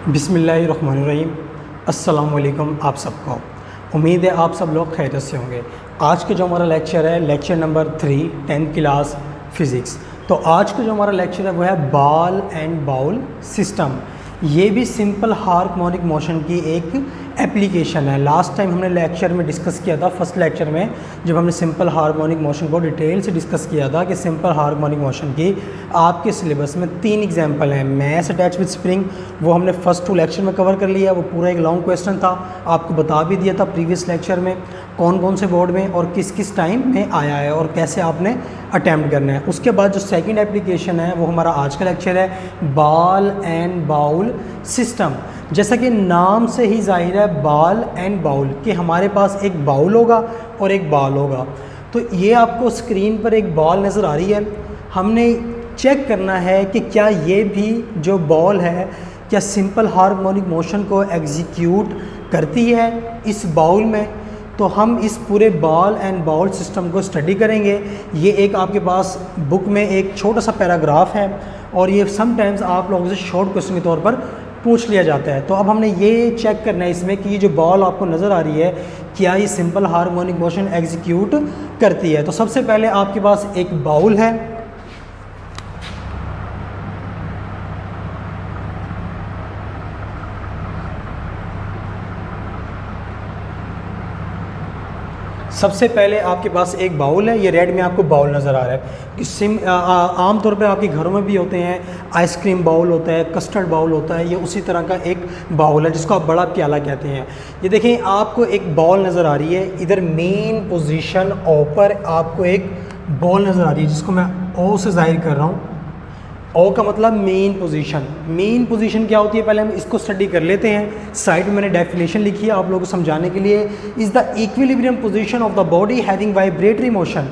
बिस्मिल्लाहिर्रहमानिर्रहीम। अस्सलाम वालेकुम आप सबको। उम्मीद है आप सब लोग खैरियत से होंगे। आज का जो हमारा लेक्चर है lecture number 3 10th class physics. तो आज का जो हमारा लेक्चर है वो है बॉल एंड बाउल सिस्टम। ये भी सिंपल हार्मोनिक मोशन की एक एप्लीकेशन है। लास्ट टाइम हमने लेक्चर में डिस्कस किया था, फर्स्ट लेक्चर में जब हमने सिंपल हार्मोनिक मोशन को डिटेल से डिस्कस किया था कि सिंपल हार्मोनिक मोशन की आपके सिलेबस में 3 एग्जांपल हैं। मैस अटैच विद स्प्रिंग, वो हमने फर्स्ट 2 लेक्चर में कवर कर लिया। वो पूरा एक लॉन्ग क्वेश्चन था, आपको बता भी दिया था प्रीवियस लेक्चर में कौन कौन से बोर्ड में और किस किस टाइम में आया है और कैसे आपने अटैम्प्ट करना है। उसके बाद जो सेकेंड एप्लीकेशन है वो हमारा आज का लेक्चर है बॉल एंड बाउल सिस्टम। जैसा कि नाम से ही जाहिर है बॉल एंड बाउल कि हमारे पास एक बाउल होगा और एक बॉल होगा। तो ये आपको स्क्रीन पर एक बॉल नज़र आ रही है, हमने चेक करना है कि क्या ये भी जो बॉल है क्या सिंपल हार्मोनिक मोशन को एग्जीक्यूट करती है इस बाउल में। तो हम इस पूरे बॉल एंड बाउल सिस्टम को स्टडी करेंगे। ये एक आपके पास बुक में एक छोटा सा पैराग्राफ है और ये समटाइम्स आप लोगों से शॉर्ट क्वेश्चन के तौर पर पूछ लिया जाता है। तो अब हमने ये चेक करना है इसमें कि ये जो बॉल आपको नज़र आ रही है क्या ये सिंपल हार्मोनिक मोशन एग्जीक्यूट करती है। तो सबसे पहले आपके पास एक बाउल है, सबसे पहले आपके पास एक बाउल है। ये रेड में आपको बाउल नज़र आ रहा है कि आमतौर पर आपके घरों में भी होते हैं। आइसक्रीम बाउल होता है, कस्टर्ड बाउल होता है, ये उसी तरह का एक बाउल है जिसको आप बड़ा प्याला कहते हैं। ये देखें आपको एक बाउल नज़र आ रही है, इधर मेन पोजीशन ओ पर आपको एक बॉल नज़र आ रही है जिसको मैं ओ से जाहिर कर रहा हूँ। ओ का मतलब मेन पोजीशन। मेन पोजीशन क्या होती है पहले हम इसको स्टडी कर लेते हैं। साइड में मैंने डेफिनेशन लिखी है आप लोगों को समझाने के लिए। Is the equilibrium position of the body having vibratory motion.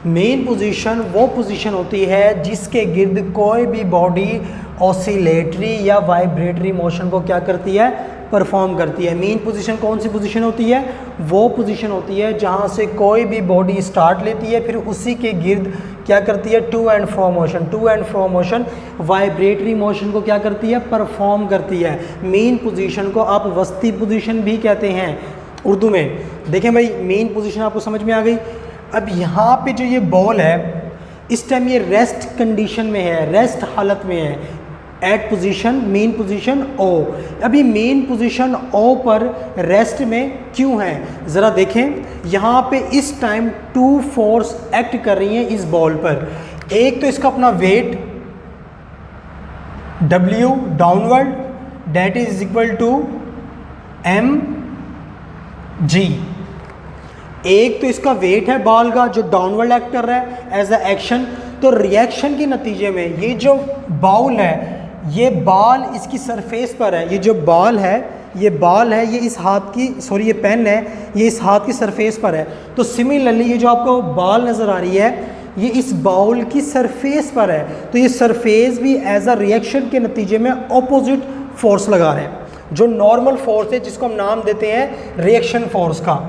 Main position वो पोजीशन होती है जिसके गिर्द कोई भी बॉडी ऑसिलेटरी या वाइब्रेटरी मोशन को क्या करती है, परफॉर्म करती है। मेन पोजीशन कौन सी पोजीशन होती है, वो पोजीशन होती है जहाँ से कोई भी बॉडी स्टार्ट लेती है फिर उसी के गिर्द क्या करती है, to and fro motion. To and fro motion vibratory motion को क्या करती है, परफॉर्म करती है। मेन पोजीशन को आप वस्ती पोजीशन भी कहते हैं उर्दू में। देखें भाई मेन पोजीशन आपको समझ में आ गई। अब यहाँ पे जो ये बॉल है इस टाइम ये रेस्ट कंडीशन में है, रेस्ट हालत में है। एट पोजीशन मेन पोजीशन ओ। अभी मेन पोजीशन ओ पर रेस्ट में क्यों है ज़रा देखें। यहाँ पे इस टाइम 2 फोर्स एक्ट कर रही हैं इस बॉल पर। एक तो इसका अपना weight W downward that is equal to mg। एक तो इसका वेट है बॉल का जो डाउनवर्ड एक्ट कर रहा है एज अ एक्शन। तो रिएक्शन के नतीजे में ये जो बाउल है, ये बॉल इसकी सरफेस पर है, ये जो बॉल है ये बॉल है, ये इस हाथ की ये पेन है, ये इस हाथ की सरफेस पर है। तो सिमिलरली ये जो आपको बॉल नज़र आ रही है ये इस बाउल की सरफेस पर है। तो ये सरफेस भी एज अ रिएक्शन के नतीजे में ऑपोजिट फोर्स लगा रहे हैं। जो नॉर्मल फोर्स है जिसको हम नाम देते हैं रिएक्शन फोर्स का।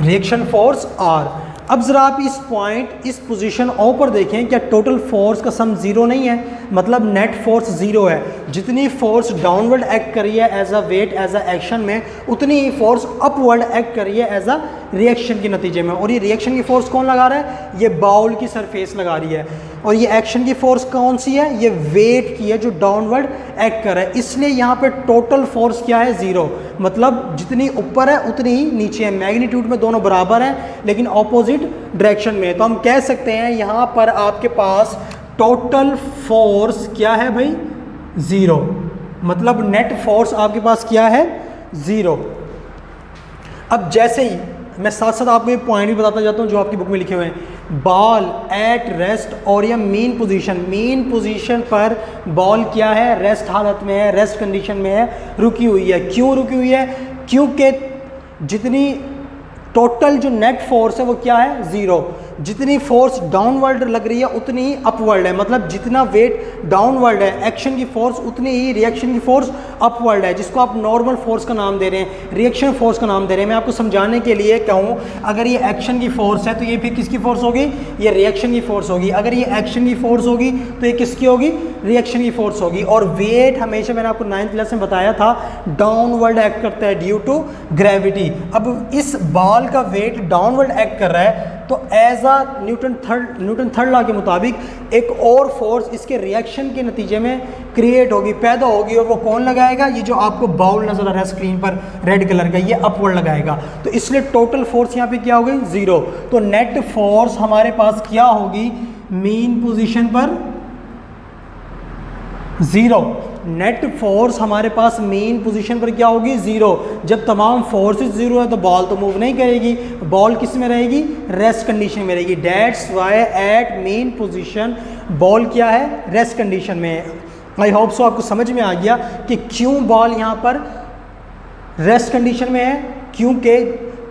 Reaction force R. अब ज़रा आप इस पॉइंट इस पोजीशन ओ पर देखें, क्या टोटल फोर्स का सम ज़ीरो नहीं है, मतलब नेट फोर्स ज़ीरो है। जितनी फोर्स डाउनवर्ड एक्ट करी है as a weight as a action में, उतनी ही फोर्स अपवर्ड एक्ट करी है एज अ रिएक्शन के नतीजे में। और ये रिएक्शन की फोर्स कौन लगा रहा है, ये बाउल की सरफेस लगा रही है। और ये एक्शन की फोर्स कौन सी है, ये वेट की है जो डाउनवर्ड एक्ट कर रहा है। इसलिए यहाँ पे टोटल फोर्स क्या है, ज़ीरो। मतलब जितनी ऊपर है उतनी ही नीचे है। मैग्नीट्यूड में दोनों बराबर हैं लेकिन ऑपोजिट डायरेक्शन में। तो हम कह सकते हैं यहाँ पर आपके पास टोटल फोर्स क्या है भाई, ज़ीरो। मतलब नेट फोर्स आपके पास क्या है, ज़ीरो। अब जैसे ही मैं साथ साथ आपको ये पॉइंट भी बताता जाता हूँ जो आपकी बुक में लिखे हुए हैं। बॉल एट रेस्ट और या मेन पोजीशन पर बॉल क्या है, रेस्ट हालत में है, रेस्ट कंडीशन में है, रुकी हुई है। क्यों रुकी हुई है, क्योंकि जितनी टोटल जो नेट फोर्स है वो क्या है, ज़ीरो। जितनी फोर्स डाउनवर्ड लग रही है उतनी ही अपवर्ड है, मतलब जितना वेट डाउनवर्ड है एक्शन की फोर्स उतनी ही रिएक्शन की फोर्स अपवर्ड है, जिसको आप नॉर्मल फोर्स का नाम दे रहे हैं, रिएक्शन फोर्स का नाम दे रहे हैं। मैं आपको समझाने के लिए कहूँ, अगर ये एक्शन की फोर्स है तो ये फिर किसकी फोर्स होगी, ये रिएक्शन की फोर्स होगी। अगर ये एक्शन की फोर्स होगी तो ये किसकी होगी, रिएक्शन की फोर्स होगी। और वेट हमेशा मैंने आपको 9th क्लास में बताया था डाउनवर्ड एक्ट करता है ड्यू टू ग्रेविटी। अब इस बॉल का वेट डाउनवर्ड एक्ट कर रहा है तो एज आ न्यूटन थर्ड लॉ के मुताबिक एक और फोर्स इसके रिएक्शन के नतीजे में क्रिएट होगी, पैदा होगी, और वो कौन लगाएगा, ये जो आपको बाउल नजर आ रहा है स्क्रीन पर रेड कलर का, ये अपवर्ड लगाएगा। तो इसलिए टोटल फोर्स यहाँ पे क्या होगी, 0। तो नेट फोर्स हमारे पास क्या होगी, मीन पोजीशन पर 0। नेट फोर्स हमारे पास मेन पोजीशन पर क्या होगी, 0। जब तमाम फोर्सेस 0 है तो बॉल तो मूव नहीं करेगी, बॉल किस में रहेगी, रेस्ट कंडीशन में रहेगी। That's why at mean position ball क्या है, रेस्ट कंडीशन में है। आई होप सो आपको समझ में आ गया कि क्यों बॉल यहाँ पर रेस्ट कंडीशन में है, क्योंकि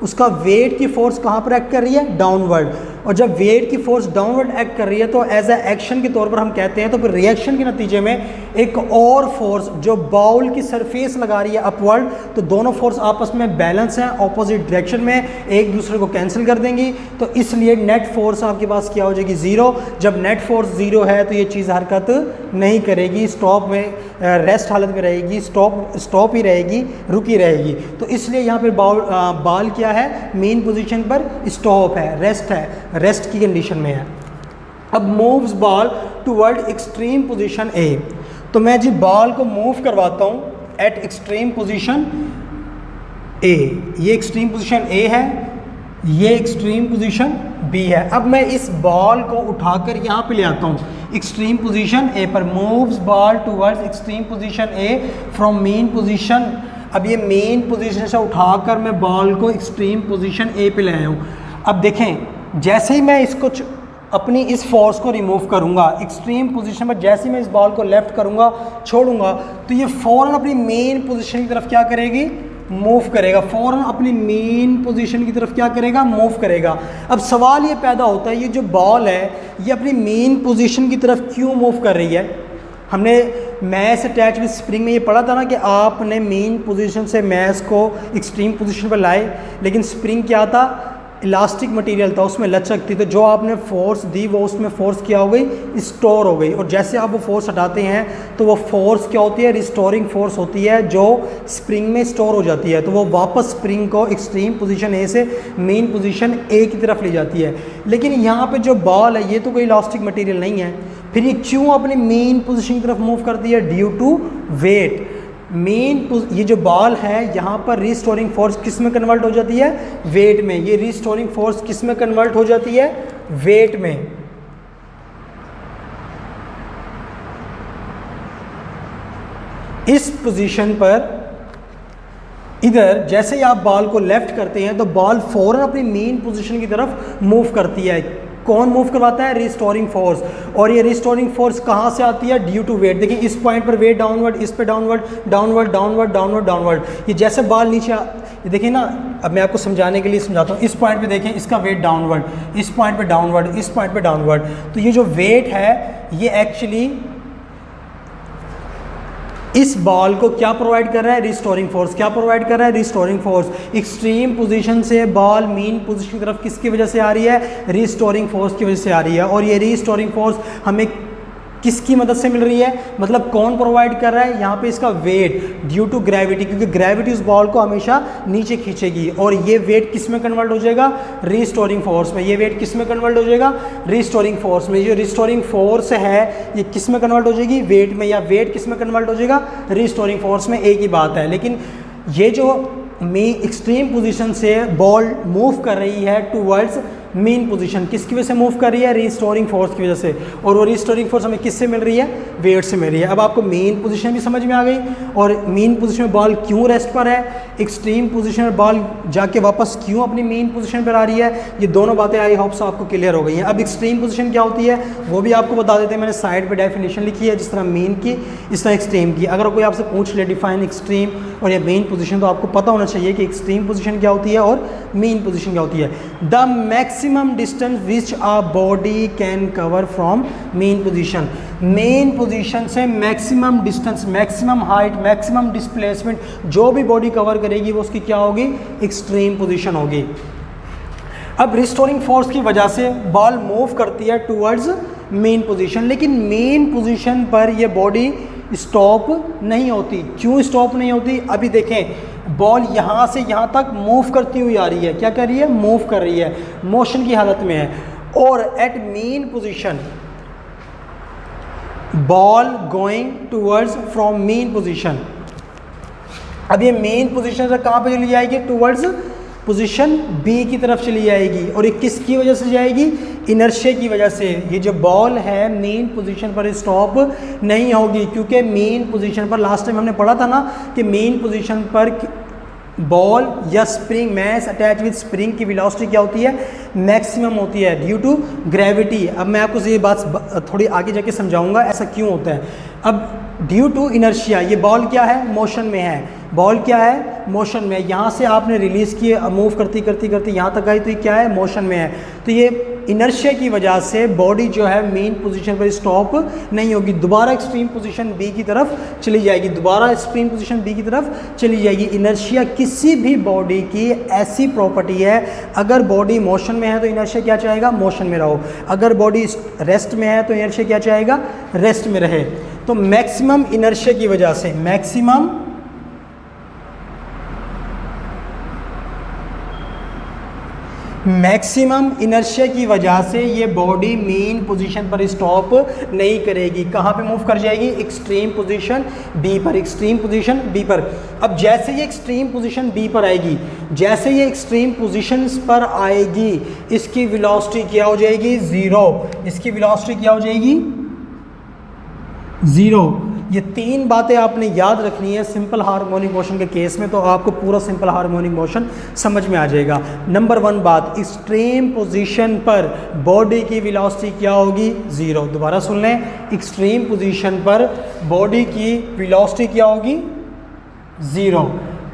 उसका वेट की फोर्स कहाँ पर एक्ट कर रही है, डाउनवर्ड। और जब वेट की फोर्स डाउनवर्ड एक्ट कर रही है तो एज ए एक्शन के तौर पर हम कहते हैं, तो फिर रिएक्शन के नतीजे में एक और फोर्स जो बाउल की सरफेस लगा रही है अपवर्ड, तो दोनों फोर्स आपस में बैलेंस हैं, ऑपोजिट डायरेक्शन में, एक दूसरे को कैंसिल कर देंगी। तो इसलिए नेट फोर्स आपके पास क्या हो जाएगी, 0। जब नेट फोर्स 0 है तो ये चीज़ हरकत नहीं करेगी, स्टॉप में रेस्ट हालत में रहेगी, स्टॉप ही रहेगी, रुकी रहेगी। तो इसलिए यहाँ पर बॉल क्या है, मेन पोजीशन पर स्टॉप है, रेस्ट है, रेस्ट की कंडीशन में है। अब moves ball toward extreme position A, तो मैं जी बॉल को मूव करवाता हूँ एट एक्सट्रीम पोजीशन ए। ये एक्सट्रीम पोजीशन ए है, ये एक्सट्रीम पोजीशन बी है। अब मैं इस बॉल को उठाकर यहाँ पे ले आता हूँ एक्सट्रीम पोजीशन ए पर। Moves ball towards extreme position A from mean position. अब ये मेन पोजीशन से उठाकर मैं बॉल को एक्सट्रीम पोजीशन ए पे ले आया हूँ। अब देखें, जैसे ही मैं इसको अपनी इस फोर्स को रिमूव करूँगा एक्सट्रीम पोजीशन पर, जैसे ही मैं इस बॉल को लेफ़्ट करूँगा, छोड़ूंगा, तो ये फ़ौरन अपनी मेन पोजीशन की तरफ क्या करेगी, मूव करेगा। फ़ौरन अपनी मेन पोजीशन की तरफ क्या करेगा, मूव करेगा। अब सवाल ये पैदा होता है, ये जो बॉल है ये अपनी मेन पोजीशन की तरफ क्यों मूव कर रही है। हमने मैस अटैच विद स्प्रिंग में ये पढ़ा था ना कि आपने मेन पोजीशन से मैस को एक्सट्रीम पोजीशन पर लाए, लेकिन स्प्रिंग क्या था, इलास्टिक मटेरियल था, उसमें लचक थी, तो जो आपने फोर्स दी वो उसमें फोर्स क्या हो गई, स्टोर हो गई। और जैसे आप वो फोर्स हटाते हैं तो वो फोर्स क्या होती है, रिस्टोरिंग फोर्स होती है, जो स्प्रिंग में स्टोर हो जाती है। तो वो वापस स्प्रिंग को एक्सट्रीम पोजीशन ए से मेन पोजीशन ए की तरफ ले जाती है। लेकिन यहाँ पे जो बॉल है ये तो कोई इलास्टिक मटेरियल नहीं है, फिर ये क्यों अपने मेन पोजीशन की तरफ मूव करती है, ड्यू टू वेट। ये जो बॉल है यहाँ पर रिस्टोरिंग फोर्स किस में कन्वर्ट हो जाती है, वेट में। ये रिस्टोरिंग फोर्स किस में कन्वर्ट हो जाती है, वेट में। इस पोजीशन पर इधर जैसे ही आप बॉल को लेफ्ट करते हैं तो बॉल फौरन अपनी मेन पोजीशन की तरफ मूव करती है। कौन मूव करवाता है, रिस्टोरिंग फोर्स। और ये रिस्टोरिंग फोर्स कहाँ से आती है, ड्यू टू वेट। देखिए इस पॉइंट पर वेट डाउनवर्ड, इस पे downward, downward, downward, downward, downward. ये जैसे बॉल नीचे ये देखिए ना, अब मैं आपको समझाने के लिए समझाता हूँ। इस पॉइंट पे देखें, इसका वेट डाउनवर्ड, इस पॉइंट पे डाउनवर्ड, इस पॉइंट पे डाउनवर्ड। तो ये जो वेट है ये एक्चुअली इस बॉल को क्या प्रोवाइड कर रहा है, रिस्टोरिंग फोर्स। क्या प्रोवाइड कर रहा है, रिस्टोरिंग फोर्स। एक्सट्रीम पोजीशन से बॉल मेन पोजीशन की तरफ किसकी वजह से आ रही है, रिस्टोरिंग फोर्स की वजह से आ रही है। और ये रिस्टोरिंग फोर्स हमें किसकी मदद से मिल रही है, मतलब कौन प्रोवाइड कर रहा है, यहाँ पे इसका वेट, ड्यू टू ग्रेविटी, क्योंकि ग्रेविटी उस बॉल को हमेशा नीचे खींचेगी। और ये वेट किस में कन्वर्ट हो जाएगा, रिस्टोरिंग फोर्स में। ये वेट किस में कन्वर्ट हो जाएगा, रिस्टोरिंग फोर्स में। ये रिस्टोरिंग फोर्स है ये किस में कन्वर्ट हो जाएगी, वेट में। या वेट किस में कन्वर्ट हो जाएगा, रिस्टोरिंग फोर्स में। एक ही बात है। लेकिन ये जो एक्सट्रीम पोजीशन से बॉल मूव कर रही है टूवर्ड्स मेन पोजीशन, किसकी वजह से मूव कर रही है, रिस्टोरिंग फोर्स की वजह से। और वो रिस्टोरिंग फोर्स हमें किससे मिल रही है, वेट से मिल रही है। अब आपको मेन पोजीशन भी समझ में आ गई, और मेन पोजीशन में बॉल क्यों रेस्ट पर है, एक्सट्रीम पोजीशन में बॉल जाके वापस क्यों अपनी मेन पोजीशन पर आ रही है, ये दोनों बातें आई होप सो आपको क्लियर हो गई हैं। अब एक्सट्रीम पोजीशन क्या होती है वो भी आपको बता देते हैं। मैंने साइड पर डेफिनेशन लिखी है, जिस तरह मेन की इस तरह एक्सट्रीम की। अगर कोई आपसे पूछ ले डिफाइन एक्सट्रीम, और ये मेन पोजीशन तो आपको पता होना चाहिए कि एक्सट्रीम पोजीशन क्या होती है और मेन पोजीशन क्या होती है। The maximum distance which a body can cover from mean position, mean position से maximum distance, maximum height, maximum displacement जो भी बॉडी कवर करेगी वो उसकी क्या होगी, एक्सट्रीम पोजीशन होगी। अब रिस्टोरिंग फोर्स की वजह से बॉल मूव करती है टूवर्ड्स मेन पोजीशन, लेकिन मेन पोजीशन पर ये बॉडी स्टॉप नहीं होती। क्यों स्टॉप नहीं होती? अभी देखें, बॉल यहाँ से यहाँ तक मूव करती हुई आ रही है। क्या कर रही है? मूव कर रही है, मोशन की हालत में है। और at mean position ball going towards from mean position, अब ये मेन पोजीशन से कहाँ पे चली जाएगी? टूवर्ड्स पोजीशन बी की तरफ चली जाएगी। और ये किसकी वजह से जाएगी? इनर्शिया की वजह से। ये जो बॉल है मेन पोजीशन पर स्टॉप नहीं होगी, क्योंकि मेन पोजीशन पर लास्ट टाइम हमने पढ़ा था ना कि मेन पोजीशन पर बॉल या spring, mass attach with spring की वेलोसिटी क्या होती है? मैक्सिमम होती है ड्यू टू ग्रेविटी। अब मैं आपको ये बात थोड़ी आगे जाके समझाऊंगा ऐसा क्यों होता है। अब ड्यू टू इनर्शिया, ये बॉल क्या है? मोशन में है। बॉल क्या है? मोशन में। यहाँ से आपने रिलीज़ किए, मूव करती करती करती यहाँ तक आई, तो ये क्या है? मोशन में है। तो ये इनर्शिया की वजह से बॉडी जो है मेन पोजीशन पर स्टॉप नहीं होगी, दोबारा एक्सट्रीम पोजीशन बी की तरफ चली जाएगी, दोबारा एक्सट्रीम पोजीशन बी की तरफ चली जाएगी। इनर्शिया किसी भी बॉडी की ऐसी प्रॉपर्टी है, अगर बॉडी मोशन में है तो इनर्शिया क्या चाहेगा? मोशन में रहो। अगर बॉडी रेस्ट में है तो इनर्शिया क्या चाहेगा? रेस्ट में रहे। तो मैक्सिमम इनर्शिया की वजह से, मैक्सिमम इनर्शिया की वजह से ये बॉडी मेन पोजीशन पर स्टॉप नहीं करेगी। कहाँ पे मूव कर जाएगी? एक्सट्रीम पोजीशन बी पर, एक्सट्रीम पोजीशन बी पर। अब जैसे ये एक्सट्रीम पोजीशन बी पर आएगी, जैसे ये एक्सट्रीम पोजीशन पर आएगी, इसकी वेलोसिटी क्या हो जाएगी? ज़ीरो। इसकी वेलोसिटी क्या हो जाएगी? ज़ीरो। ये तीन बातें आपने याद रखनी है सिंपल हार्मोनिक मोशन के केस में, तो आपको पूरा सिंपल हार्मोनिक मोशन समझ में आ जाएगा। नंबर वन बात, एक्सट्रीम पोजीशन पर बॉडी की वेलोसिटी क्या होगी? ज़ीरो। दोबारा सुन लें, एक्सट्रीम पोजीशन पर बॉडी की वेलोसिटी क्या होगी? ज़ीरो।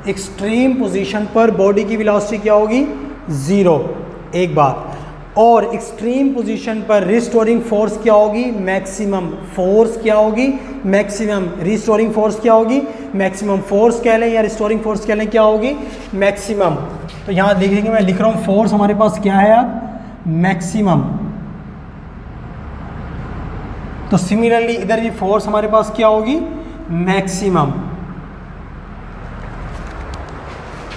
एक्सट्रीम पोजीशन पर बॉडी की वेलोसिटी क्या होगी? ज़ीरो। एक बात और एक्सट्रीम पोजीशन पर रिस्टोरिंग फोर्स क्या होगी? मैक्सिमम। फोर्स क्या होगी? मैक्सिमम। रिस्टोरिंग फोर्स क्या होगी? मैक्सिमम। फोर्स कह लें या रिस्टोरिंग फोर्स कह लें, क्या होगी? मैक्सिमम। तो यहाँ देखेंगे, मैं लिख रहा हूँ फोर्स हमारे पास क्या है अब? मैक्सिमम। तो सिमिलरली इधर भी फोर्स हमारे पास क्या होगी? मैक्सिमम।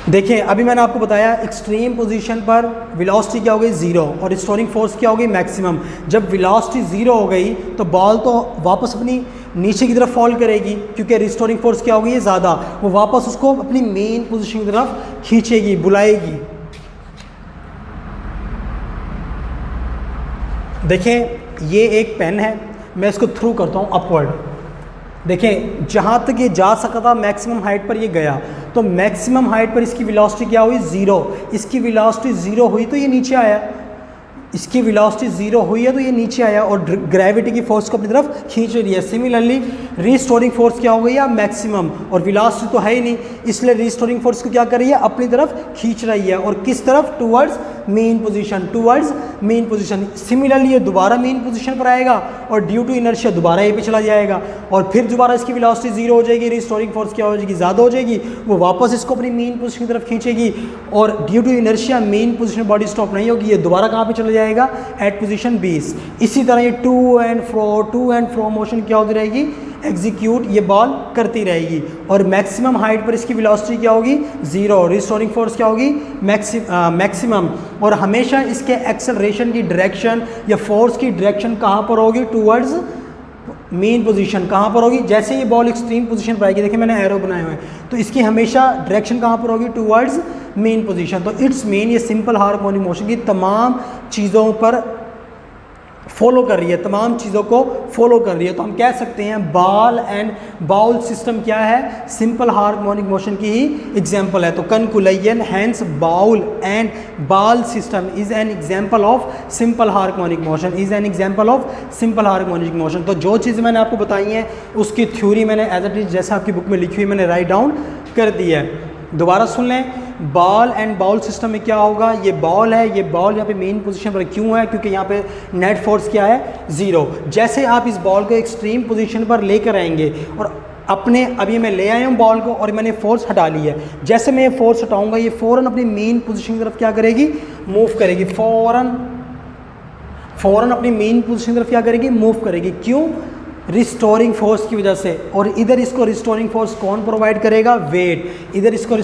देखिए अभी मैंने आपको बताया एक्सट्रीम पोजीशन पर वेलोसिटी क्या हो गई? ज़ीरो, और रिस्टोरिंग फोर्स क्या हो गई? मैक्सिमम। जब वेलोसिटी ज़ीरो हो गई तो बॉल तो वापस अपनी नीचे की तरफ फॉल करेगी, क्योंकि रिस्टोरिंग फोर्स क्या हो गई है? ज़्यादा। वो वापस उसको अपनी मेन पोजीशन की तरफ खींचेगी, बुलाएगी। देखें ये एक पेन है, मैं इसको थ्रू करता हूँ अपवर्ड। देखें जहाँ तक ये जा सका था मैक्सिमम हाइट पर ये गया, तो मैक्सिमम हाइट पर इसकी वेलोसिटी क्या हुई? ज़ीरो। इसकी वेलोसिटी ज़ीरो हुई तो ये नीचे आया, इसकी वेलोसिटी ज़ीरो हुई है तो ये नीचे आया और ग्रेविटी की फोर्स को अपनी तरफ खींच रही है। सिमिलरली रिस्टोरिंग फोर्स क्या हो गई है? मैक्सिमम। और वेलोसिटी तो है ही नहीं, इसलिए रिस्टोरिंग फोर्स को क्या कर रही है? अपनी तरफ खींच रही है। और किस तरफ? Towards main position, towards main position. Similarly ये दोबारा मेन पोजीशन पर आएगा और ड्यू टू इनर्शिया दोबारा ये पे चला जाएगा और फिर दोबारा इसकी वेलोसिटी ज़ीरो हो जाएगी, रिस्टोरिंग फोर्स क्या हो जाएगी? ज़्यादा हो जाएगी। वो वापस इसको अपनी मेन पोजीशन की तरफ खींचेगी और due to inertia mean position body stop नहीं होगी, ये दोबारा कहाँ पे चला जाएगा? At position 20। इसी तरह ये टू एंड फ्रो मोशन क्या होती रहेगी? एग्जीक्यूट ये बॉल करती रहेगी। और मैक्सिमम हाइट पर इसकी वेलोसिटी क्या होगी? ज़ीरो। रिस्टोरिंग फोर्स क्या होगी? मैक्सिमम। और हमेशा इसके एक्सेलरेशन की डायरेक्शन या फोर्स की डायरेक्शन कहाँ पर होगी? Towards main position. कहाँ पर होगी? जैसे ये बॉल एक्सट्रीम पोजीशन पर आएगी, देखिए मैंने एरो बनाए हुए हैं, तो इसकी हमेशा डायरेक्शन कहाँ पर होगी? Towards main position. तो इट्स मेन ये सिंपल हार्मोनिक मोशन की तमाम चीज़ों पर फॉलो कर रही है, तमाम चीज़ों को फॉलो कर रही है। तो हम कह सकते हैं बॉल एंड बाउल सिस्टम क्या है? सिंपल हार्मोनिक मोशन की ही एग्जाम्पल है। तो कनकुलेयन हैंस bowl and ball system is an example of simple harmonic motion, is an example of simple harmonic motion. तो जो चीज़ें मैंने आपको बताई हैं उसकी थ्योरी मैंने एज इट इज़ जैसा आपकी बुक में लिखी हुई मैंने राइट डाउन कर दिया है। दोबारा सुन लें, बॉल एंड बाउल सिस्टम में क्या होगा, ये बॉल है, ये बॉल यहाँ पे मेन पोजीशन पर क्यों है, क्योंकि यहाँ पे नेट फोर्स क्या है, 0। जैसे आप इस बॉल को एक्सट्रीम पोजीशन पर लेकर आएंगे और अपने, अभी मैं ले आया हूँ बॉल को और मैंने फोर्स हटा ली है, जैसे मैं ये फोर्स हटाऊँगा ये फ़ौरन अपनी मेन पोजीशन की तरफ क्या करेगी, मूव करेगी, फ़ौरन अपनी मेन पोजीशन की तरफ क्या करेगी, मूव करेगी। क्यों, रिस्टोरिंग फोर्स की वजह से। और इधर इसको रिस्टोरिंग फोर्स कौन प्रोवाइड करेगा, वेट। इधर इसको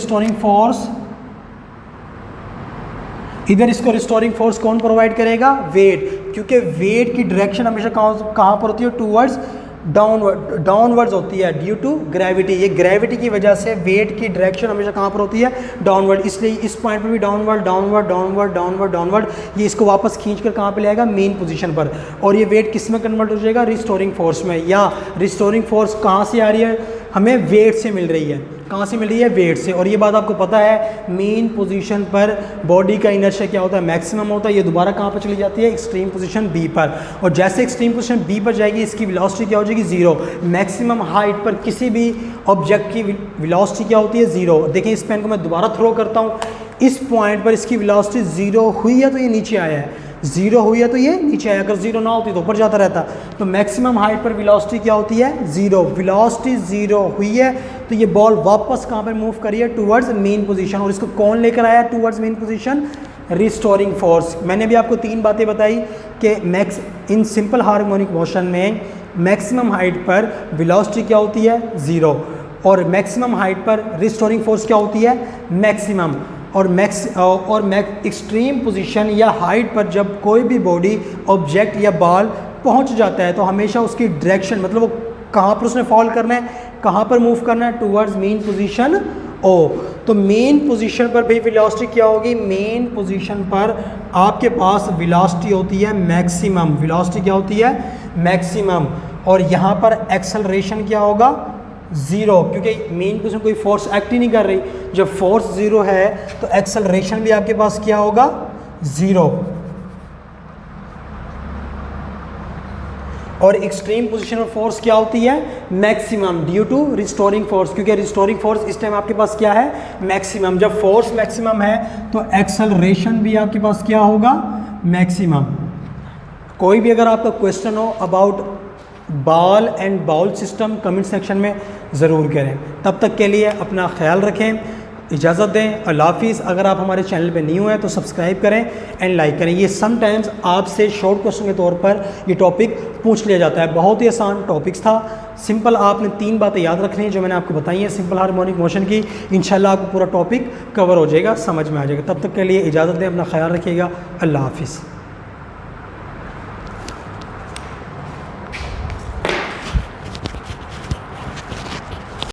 रिस्टोरिंग फोर्स कौन प्रोवाइड करेगा, वेट, क्योंकि वेट की डायरेक्शन हमेशा कहाँ पर होती है, टूवर्ड्स डाउनवर्ड्स होती है, ड्यू टू ग्रेविटी। ये ग्रेविटी की वजह से वेट की डायरेक्शन हमेशा कहाँ पर होती है, डाउनवर्ड, इसलिए इस पॉइंट पर भी डाउनवर्ड, ये इसको वापस खींचकर कहाँ पे ले आएगा, मेन पोजीशन पर। और ये वेट किस में कन्वर्ट हो जाएगा, रिस्टोरिंग फोर्स में। या रिस्टोरिंग फोर्स कहाँ से आ रही है, हमें वेट से मिल रही है। कहाँ से मिल रही है, वेट से। और ये बात आपको पता है, मेन पोजीशन पर बॉडी का इनर्शिया क्या होता है, मैक्सिमम होता है। ये दोबारा कहाँ पर चली जाती है, एक्सट्रीम पोजीशन बी पर। और जैसे एक्सट्रीम पोजीशन बी पर जाएगी इसकी वेलोसिटी क्या हो जाएगी, 0। मैक्सिमम हाइट पर किसी भी ऑब्जेक्ट की वेलोसिटी क्या होती है, 0। देखें इस पेन को मैं दोबारा थ्रो करता हूँ, इस पॉइंट पर इसकी वेलोसिटी 0 हुई है तो ये नीचे आया है, 0 हुई है तो ये नीचे आया, अगर 0 ना होती तो ऊपर जाता रहता। तो मैक्सिमम हाइट पर वेलोसिटी क्या होती है, 0। वेलोसिटी 0 हुई है तो ये बॉल वापस कहाँ पर मूव करी है, टूवर्ड्स मेन पोजीशन। और इसको कौन लेकर आया towards main position, restoring force. मैंने भी आपको 3 बातें बताई कि इन सिंपल हार्मोनिक मोशन में मैक्सिमम हाइट पर वेलोसिटी क्या होती है, 0। और मैक्सिमम हाइट पर रिस्टोरिंग फोर्स क्या होती है, मैक्सिमम। और एक्सट्रीम पोजीशन या हाइट पर जब कोई भी बॉडी ऑब्जेक्ट या बॉल पहुंच जाता है तो हमेशा उसकी डायरेक्शन, मतलब वो कहाँ पर उसने फॉल करना है, कहाँ पर मूव करना है, टूवर्ड्स मेन पोजीशन ओ। तो मेन पोजीशन पर भी वेलोसिटी क्या होगी, मेन पोजीशन पर आपके पास वेलोसिटी होती है मैक्सिमम। वेलोसिटी क्या होती है, मैक्सिमम। और यहाँ पर एक्सेलरेशन क्या होगा, 0, क्योंकि मेन पोजीशन कोई फोर्स एक्ट ही नहीं कर रही। जब फोर्स 0 है तो एक्सेलरेशन भी आपके पास क्या होगा, 0। और एक्सट्रीम पोजीशन ऑफ फोर्स क्या होती है, maximum, due to restoring force, क्योंकि रिस्टोरिंग फोर्स इस टाइम आपके पास क्या है, मैक्सिमम। जब फोर्स मैक्सिमम है तो एक्सेलरेशन भी आपके पास क्या होगा, मैक्सिमम। कोई भी अगर आपका क्वेश्चन हो about ball and bowl system comment section में ज़रूर करें। तब तक के लिए अपना ख्याल रखें, इजाज़त दें, अल्लाह हाफ़िज़। अगर आप हमारे चैनल पे न्यू हैं तो सब्सक्राइब करें एंड लाइक करें। ये समटाइम्स आपसे शॉर्ट क्वेश्चन के तौर पर ये टॉपिक पूछ लिया जाता है। बहुत ही आसान टॉपिक्स था, सिंपल। आपने 3 बातें याद रखनी है जो मैंने आपको बताई हैं सिंपल हार्मोनिक मोशन की। इंशाल्लाह आपको पूरा टॉपिक कवर हो जाएगा, समझ में आ जाएगा। तब तक के लिए इजाज़त दें, अपना ख्याल रखिएगा, अल्लाह हाफ़िज़।